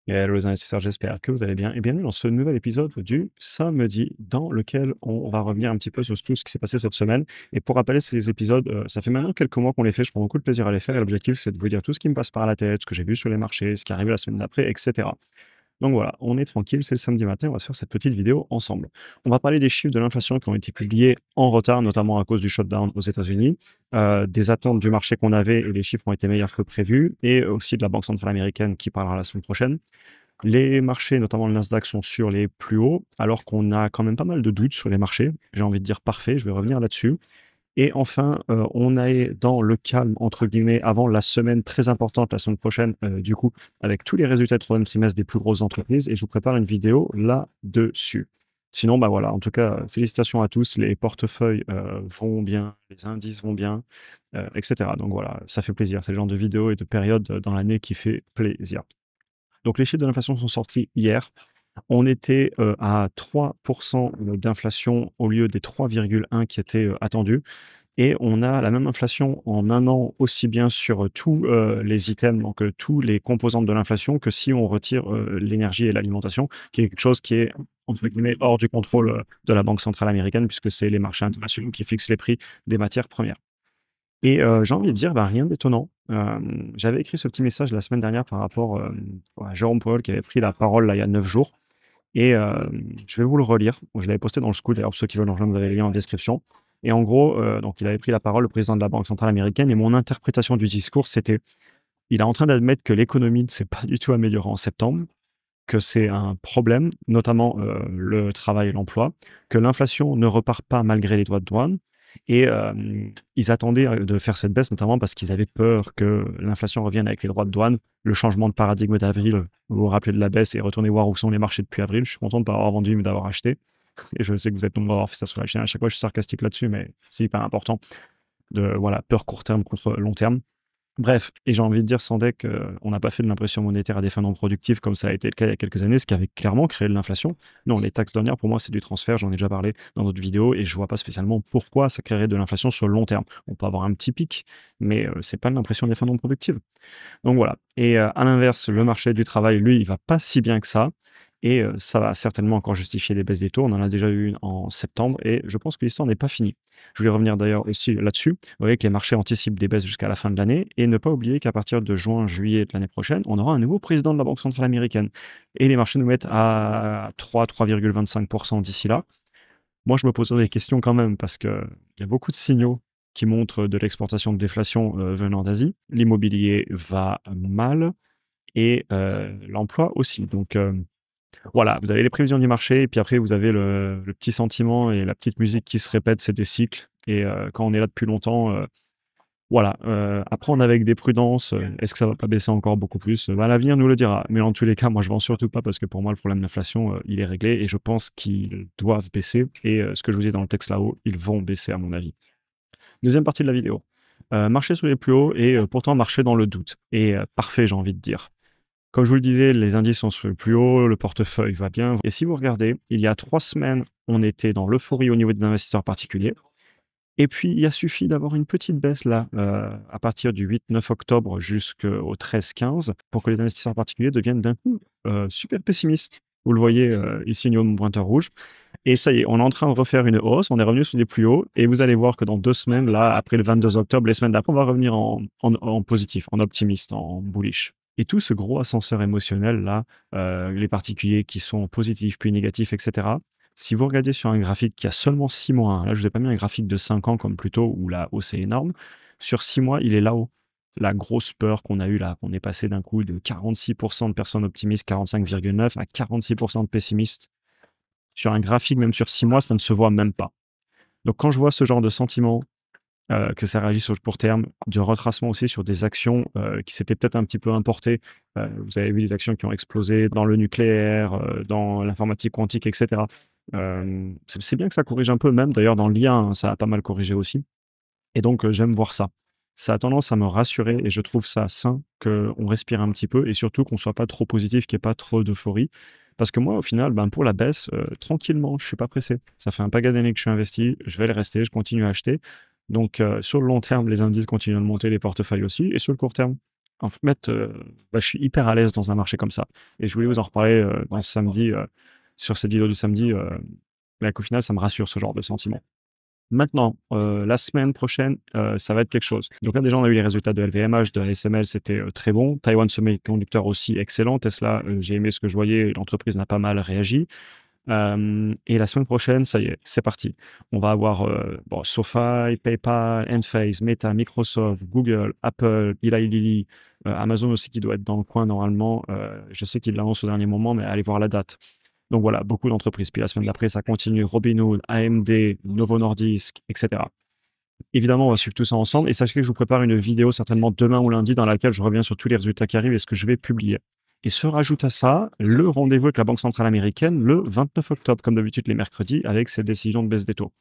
Hello les investisseurs, j'espère que vous allez bien et bienvenue dans ce nouvel épisode du samedi dans lequel on va revenir un petit peu sur tout ce qui s'est passé cette semaine. Et pour rappeler ces épisodes, ça fait maintenant quelques mois qu'on les fait, je prends beaucoup de plaisir à les faire et l'objectif c'est de vous dire tout ce qui me passe par la tête, ce que j'ai vu sur les marchés, ce qui arrive la semaine d'après, etc. Donc voilà, on est tranquille, c'est le samedi matin, on va se faire cette petite vidéo ensemble. On va parler des chiffres de l'inflation qui ont été publiés en retard, notamment à cause du shutdown aux États-Unis, des attentes du marché qu'on avait et les chiffres ont été meilleurs que prévu, et aussi de la Banque centrale américaine qui parlera la semaine prochaine. Les marchés, notamment le Nasdaq, sont sur les plus hauts, alors qu'on a quand même pas mal de doutes sur les marchés. J'ai envie de dire parfait, je vais revenir là-dessus. Et enfin, on est dans le calme, entre guillemets, avant la semaine très importante, la semaine prochaine, du coup, avec tous les résultats de troisième trimestre des plus grosses entreprises. Et je vous prépare une vidéo là-dessus. Sinon, bah voilà, en tout cas, félicitations à tous. Les portefeuilles vont bien, les indices vont bien, etc. Donc voilà, ça fait plaisir. C'est le genre de vidéo et de période dans l'année qui fait plaisir. Donc les chiffres de l'inflation sont sortis hier. On était, à 3 d'inflation au lieu des 3,1 qui étaient, attendus et on a la même inflation en un an aussi bien sur, tous, les items, donc tous les composantes de l'inflation que si on retire, l'énergie et l'alimentation, qui est quelque chose qui est entre guillemets «hors du contrôle», de la Banque centrale américaine puisque c'est les marchés internationaux qui fixent les prix des matières premières. Et j'ai envie de dire, bah, rien d'étonnant. J'avais écrit ce petit message la semaine dernière par rapport, à Jérôme Powell qui avait pris la parole là, il y a 9 jours et je vais vous le relire. Je l'avais posté dans le Scoop d'ailleurs pour ceux qui veulent en rejoindre, vous avez le lien en description et en gros, donc il avait pris la parole, le président de la Banque centrale américaine et mon interprétation du discours, c'était: il est en train d'admettre que l'économie ne s'est pas du tout améliorée en septembre, que c'est un problème, notamment, le travail et l'emploi, que l'inflation ne repart pas malgré les droits de douane et ils attendaient, de faire cette baisse notamment parce qu'ils avaient peur que l'inflation revienne avec les droits de douane. Le changement de paradigme d'avril, vous vous rappelez de la baisse et retournez voir où sont les marchés depuis avril. Je suis content de ne pas avoir vendu, mais d'avoir acheté et je sais que vous êtes nombreux à avoir fait ça sur la chaîne. À chaque fois, je suis sarcastique là-dessus, mais c'est hyper important de voilà, peur court terme contre long terme. Bref, et j'ai envie de dire sans deck, on n'a pas fait de l'impression monétaire à des fins non productives comme ça a été le cas il y a quelques années, ce qui avait clairement créé de l'inflation. Non, les taxes douanières, pour moi, c'est du transfert, j'en ai déjà parlé dans d'autres vidéos et je vois pas spécialement pourquoi ça créerait de l'inflation sur le long terme. On peut avoir un petit pic, mais c'est pas de l'impression des fins non productives. Donc voilà. Et à l'inverse, le marché du travail, lui, il va pas si bien que ça. Et ça va certainement encore justifier des baisses des taux. On en a déjà eu une en septembre et je pense que l'histoire n'est pas finie. Je voulais revenir d'ailleurs aussi là-dessus. Vous voyez que les marchés anticipent des baisses jusqu'à la fin de l'année et ne pas oublier qu'à partir de juin, juillet de l'année prochaine, on aura un nouveau président de la Banque centrale américaine. Et les marchés nous mettent à 3,25% d'ici là. Moi, je me pose des questions quand même parce qu'il y a beaucoup de signaux qui montrent de l'exportation de déflation venant d'Asie. L'immobilier va mal et l'emploi aussi. Donc voilà, vous avez les prévisions du marché et puis après vous avez le petit sentiment et la petite musique qui se répète, c'est des cycles. Et quand on est là depuis longtemps, voilà, à prendre avec des prudences. Est-ce que ça va pas baisser encore beaucoup plus? Bah, l'avenir nous le dira. Mais en tous les cas, moi, je vends surtout pas parce que pour moi, le problème d'inflation, il est réglé et je pense qu'ils doivent baisser. Et ce que je vous dis dans le texte là-haut, ils vont baisser à mon avis. Deuxième partie de la vidéo. Marcher sur les plus hauts et pourtant marcher dans le doute. Et parfait, j'ai envie de dire. Comme je vous le disais, les indices sont sur le plus haut, le portefeuille va bien. Et si vous regardez, il y a 3 semaines, on était dans l'euphorie au niveau des investisseurs particuliers. Et puis, il a suffi d'avoir une petite baisse là, à partir du 8-9 octobre jusqu'au 13-15 pour que les investisseurs particuliers deviennent d'un coup, super pessimistes. Vous le voyez, ici au niveau de mon pointeur rouge et ça y est, on est en train de refaire une hausse, on est revenu sur des plus hauts et vous allez voir que dans 2 semaines, là, après le 22 octobre, les semaines d'après, on va revenir en positif, en optimiste, en bullish. Et tout ce gros ascenseur émotionnel là, les particuliers qui sont positifs puis négatifs et cetera, si vous regardez sur un graphique qui a seulement 6 mois, hein, là je vous ai pas mis un graphique de 5 ans comme plus tôt où la hausse est énorme. Sur 6 mois, il est là-haut. La grosse peur qu'on a eue là, qu'on est passé d'un coup de 46 de personnes optimistes, 45,9 à 46 de pessimistes. Sur un graphique, même sur 6 mois, ça ne se voit même pas. Donc quand je vois ce genre de sentiment, que ça réagit sur le court terme, de retracement aussi sur des actions, qui s'étaient peut-être un petit peu importées. Vous avez vu des actions qui ont explosé dans le nucléaire, dans l'informatique quantique et cetera. C'est bien que ça corrige un peu, même d'ailleurs dans l'IA, hein, ça a pas mal corrigé aussi et donc j'aime voir ça. Ça a tendance à me rassurer et je trouve ça sain qu'on respire un petit peu et surtout qu'on soit pas trop positif, qu'il y ait pas trop d'euphorie. Parce que moi, au final, ben, pour la baisse, tranquillement, je suis pas pressé. Ça fait un paquet d'années que je suis investi, je vais le rester, je continue à acheter. Donc sur le long terme, les indices continuent de monter, les portefeuilles aussi et sur le court terme, En fait, bah, je suis hyper à l'aise dans un marché comme ça et je voulais vous en reparler, dans ce samedi, sur cette vidéo du samedi, bah, qu'au final, ça me rassure ce genre de sentiment. Maintenant, la semaine prochaine, ça va être quelque chose. Donc là, déjà, on a eu les résultats de LVMH, de ASML, c'était, très bon. Taiwan Semiconductor aussi excellent. Tesla, j'ai aimé ce que je voyais, l'entreprise n'a pas mal réagi. Et la semaine prochaine, ça y est, c'est parti. On va avoir, bon, SoFi, PayPal, Enphase, Meta, Microsoft, Google, Apple, Eli Lilly, Amazon aussi qui doit être dans le coin normalement. Je sais qu'ils l'annoncent au dernier moment, mais allez voir la date. Donc voilà, beaucoup d'entreprises. Puis la semaine d'après, ça continue. Robinhood, AMD, Novo Nordisk, etc. Évidemment, on va suivre tout ça ensemble. Et sachez que je vous prépare une vidéo certainement demain ou lundi dans laquelle je reviens sur tous les résultats qui arrivent et ce que je vais publier. Et se rajoute à ça le rendez-vous avec la Banque centrale américaine le 29 octobre, comme d'habitude les mercredis, avec cette décision de baisse des taux.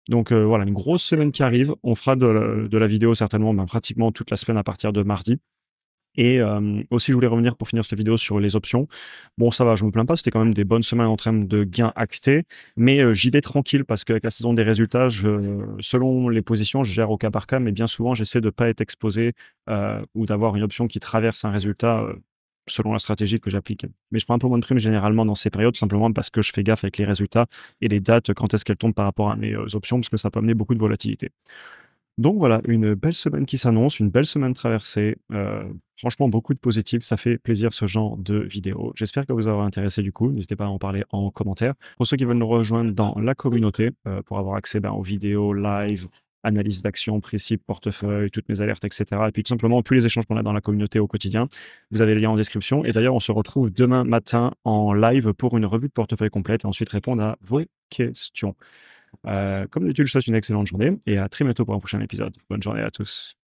Donc voilà, une grosse semaine qui arrive. On fera de la vidéo certainement ben, pratiquement toute la semaine à partir de mardi. Et aussi, je voulais revenir pour finir cette vidéo sur les options. Bon, ça va, je me plains pas, c'était quand même des bonnes semaines en termes de gains actés, mais j'y vais tranquille parce qu'avec la saison des résultats, selon les positions, je gère au cas par cas, mais bien souvent, j'essaie de ne pas être exposé ou d'avoir une option qui traverse un résultat selon la stratégie que j'applique. Mais je prends un peu moins de primes généralement dans ces périodes, simplement parce que je fais gaffe avec les résultats et les dates, quand est-ce qu'elles tombent par rapport à mes options, parce que ça peut amener beaucoup de volatilité. Donc voilà, une belle semaine qui s'annonce, une belle semaine traversée. Franchement, beaucoup de positifs. Ça fait plaisir ce genre de vidéo. J'espère que vous aura intéressé du coup. N'hésitez pas à en parler en commentaire. Pour ceux qui veulent nous rejoindre dans la communauté, pour avoir accès ben, aux vidéos, live, analyse d'action, principes, portefeuille, toutes mes alertes, etc. Et puis tout simplement tous les échanges qu'on a dans la communauté au quotidien. Vous avez les liens en description. Et d'ailleurs, on se retrouve demain matin en live pour une revue de portefeuille complète et ensuite répondre à vos questions. Comme d'habitude, je vous souhaite une excellente journée et à très bientôt pour un prochain épisode. Bonne journée à tous.